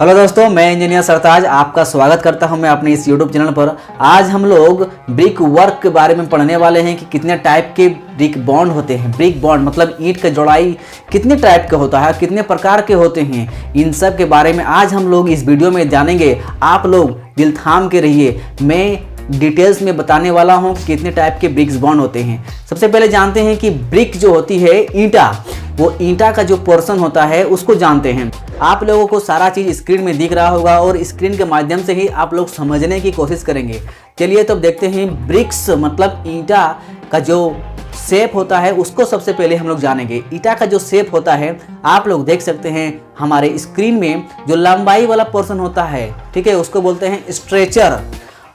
Hello दोस्तों, मैं engineer सरताज आपका स्वागत करता हूं मैं अपने इस यूट्यूब चैनल पर। आज हम लोग ब्रिक वर्क के बारे में पढ़ने वाले हैं कि कितने टाइप के ब्रिक बॉन्ड होते हैं। ब्रिक बॉन्ड मतलब ईंट का जोड़ाई कितने टाइप का होता है, कितने प्रकार के होते हैं, इन सब के बारे में आज हम लोग इस वीडियो में जानेंगे। आप लोग दिल थाम के रहिए, मैं डिटेल्स में बताने वाला हूँ कि कितने टाइप के ब्रिक्स बॉन्ड होते हैं। सबसे पहले जानते हैं कि ब्रिक जो होती है ईंटा, वो ईंटा का जो पोर्शन होता है उसको जानते हैं। आप लोगों को सारा चीज़ स्क्रीन में दिख रहा होगा और स्क्रीन के माध्यम से ही आप लोग समझने की कोशिश करेंगे। चलिए तो देखते हैं ब्रिक्स मतलब ईंटा का जो शेप होता है उसको सबसे पहले हम लोग जानेंगे। ईंटा का जो शेप होता है आप लोग देख सकते हैं हमारे स्क्रीन में, जो लंबाई वाला पोर्शन होता है, ठीक है, उसको बोलते हैं स्ट्रेचर,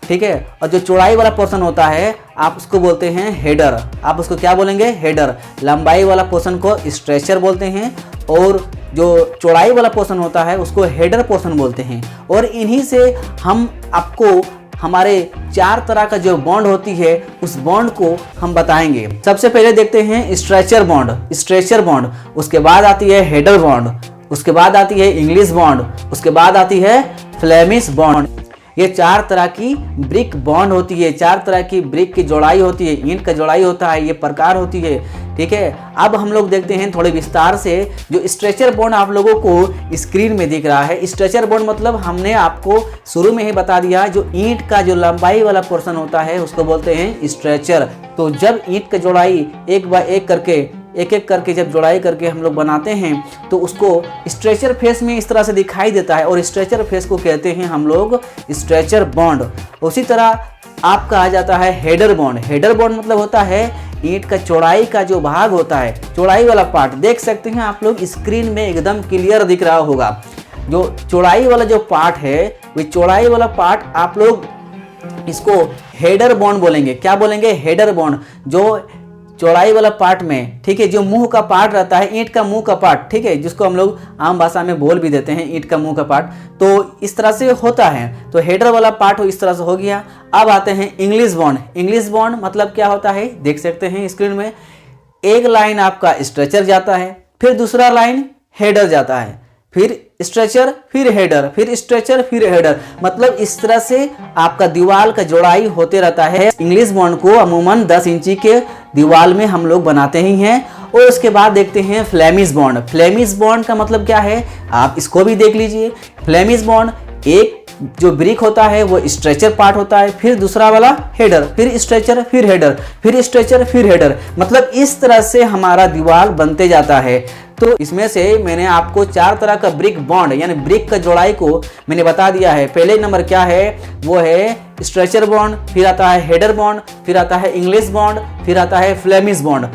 ठीक है। और जो चौड़ाई वाला पोर्शन होता है आप उसको बोलते हैं हेडर। आप उसको क्या बोलेंगे? हेडर। लंबाई वाला पोर्शन को स्ट्रेचर बोलते हैं और जो चौड़ाई वाला पोर्शन होता है उसको हेडर पोर्शन बोलते हैं। और इन्हीं से हम आपको हमारे 4 तरह का जो बॉन्ड होती है उस बॉन्ड को हम बताएंगे। सबसे पहले देखते हैं स्ट्रेचर बॉन्ड, स्ट्रेचर बॉन्ड। उसके बाद आती है हेडर बॉन्ड, उसके बाद आती है इंग्लिश बॉन्ड, उसके बाद आती है फ्लेमिश बॉन्ड। ये 4 तरह की ब्रिक बॉन्ड होती है, 4 तरह की ब्रिक की जोड़ाई होती है, ईंट का जोड़ाई होता है, ये प्रकार होती है, ठीक है। अब हम लोग देखते हैं थोड़े विस्तार से। जो स्ट्रेचर बॉन्ड आप लोगों को स्क्रीन में दिख रहा है, स्ट्रेचर बॉन्ड मतलब हमने आपको शुरू में ही बता दिया, जो ईंट का जो लंबाई वाला पोर्शन होता है उसको बोलते हैं स्ट्रेचर। तो जब ईंट का जोड़ाई एक बाय एक करके जब जोड़ाई करके हम लोग बनाते हैं तो उसको स्ट्रेचर फेस में इस तरह से दिखाई देता है और स्ट्रेचर फेस को कहते हैं हम लोग स्ट्रेचर बॉन्ड। उसी तरह आपका आ जाता है हेडर बॉन्ड। हेडर बॉन्ड मतलब होता है ईंट का चौड़ाई का जो भाग होता है, चौड़ाई वाला पार्ट देख सकते हैं आप लोग स्क्रीन में, एकदम क्लियर दिख रहा होगा। जो चौड़ाई वाला जो पार्ट है, वो चौड़ाई वाला पार्ट आप लोग इसको हेडर बॉन्ड बोलेंगे। क्या बोलेंगे? Header bond. जो चौड़ाई वाला पार्ट में, ठीक है, जो मुंह का पार्ट रहता है, ईंट का मुंह का पार्ट, ठीक है, जिसको हम लोग आम भाषा में बोल भी देते हैं ईंट का मुंह का पार्ट, तो इस तरह से होता है। तो हेडर वाला पार्ट इस तरह से हो गया। अब आते हैं इंग्लिश बॉन्ड। इंग्लिश बॉन्ड मतलब क्या होता है देख सकते हैं स्क्रीन में। एक लाइन आपका स्ट्रेचर जाता है, फिर दूसरा लाइन हेडर जाता है, फिर स्ट्रेचर, फिर हेडर, फिर स्ट्रेचर, फिर हेडर। मतलब इस तरह से आपका दीवार का जोड़ाई होते रहता है। इंग्लिश बॉन्ड को अमूमन 10 इंची के दीवार में हम लोग बनाते ही हैं। और उसके बाद देखते हैं फ्लेमिश बॉन्ड। फ्लेमिश बॉन्ड का मतलब क्या है आप इसको भी देख लीजिए। फ्लेमिश बॉन्ड एक जो ब्रिक होता है वो स्ट्रेचर पार्ट होता है, फिर दूसरा वाला हेडर, फिर स्ट्रेचर, फिर हेडर, फिर स्ट्रेचर, फिर हेडर। मतलब इस तरह से हमारा दीवार बनते जाता है। तो इसमें से मैंने आपको 4 तरह का ब्रिक बॉन्ड यानी ब्रिक का जोड़ाई को मैंने बता दिया है। पहले नंबर क्या है, वो है स्ट्रेचर बॉन्ड, फिर आता है हेडर बॉन्ड, फिर आता है इंग्लिश बॉन्ड, फिर आता है फ्लेमिश बॉन्ड।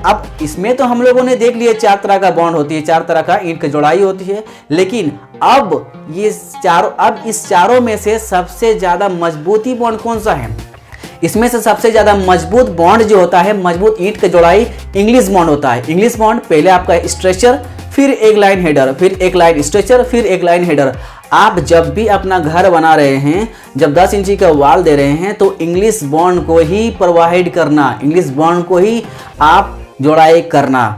अब इसमें तो हम लोगों ने देख लिया 4 तरह का बॉन्ड होती है, 4 तरह का ईंट की जोड़ाई होती है। लेकिन अब इस चारों में से सबसे ज्यादा मजबूती बॉन्ड कौन सा है? इसमें से सबसे ज्यादा मजबूत बॉन्ड जो होता है, मजबूत ईंट का जोड़ाई, इंग्लिश बॉन्ड होता है। इंग्लिश बॉन्ड पहले आपका स्ट्रेचर, फिर एक लाइन हेडर, फिर एक लाइन स्ट्रेचर, फिर एक लाइन हेडर। आप जब भी अपना घर बना रहे हैं, जब 10 इंची का वॉल दे रहे हैं, तो इंग्लिश बॉन्ड को ही प्रोवाइड करना, इंग्लिश बॉन्ड को ही आप जोड़ाई करना,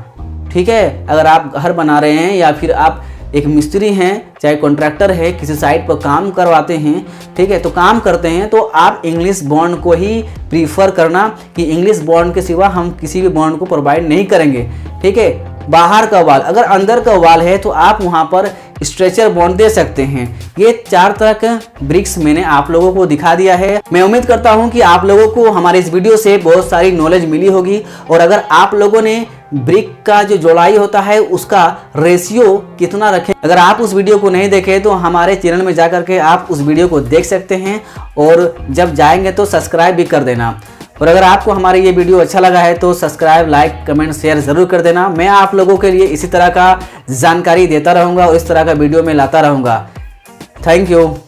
ठीक है। अगर आप घर बना रहे हैं या फिर आप एक मिस्त्री हैं, चाहे कॉन्ट्रैक्टर है, किसी साइट पर काम करवाते हैं, ठीक है, तो काम करते हैं, तो आप इंग्लिश बॉन्ड को ही प्रीफर करना कि इंग्लिश बॉन्ड के सिवा हम किसी भी बॉन्ड को प्रोवाइड नहीं करेंगे, ठीक है। बाहर का वाल, अगर अंदर का वाल है तो आप वहां पर स्ट्रेचर बॉन्ड दे सकते हैं। ये 4 तरह का ब्रिक्स मैंने आप लोगों को दिखा दिया है। मैं उम्मीद करता हूं कि आप लोगों को हमारे इस वीडियो से बहुत सारी नॉलेज मिली होगी। और अगर आप लोगों ने ब्रिक का जो जोड़ाई होता है उसका रेशियो कितना रखें, अगर आप उस वीडियो को नहीं देखे तो हमारे चैनल में जाकर के आप उस वीडियो को देख सकते हैं। और जब जाएंगे तो सब्सक्राइब भी कर देना। और अगर आपको हमारे ये वीडियो अच्छा लगा है तो सब्सक्राइब, लाइक, कमेंट, शेयर जरूर कर देना। मैं आप लोगों के लिए इसी तरह का जानकारी देता रहूँगा और इस तरह का वीडियो में लाता रहूँगा। Thank you.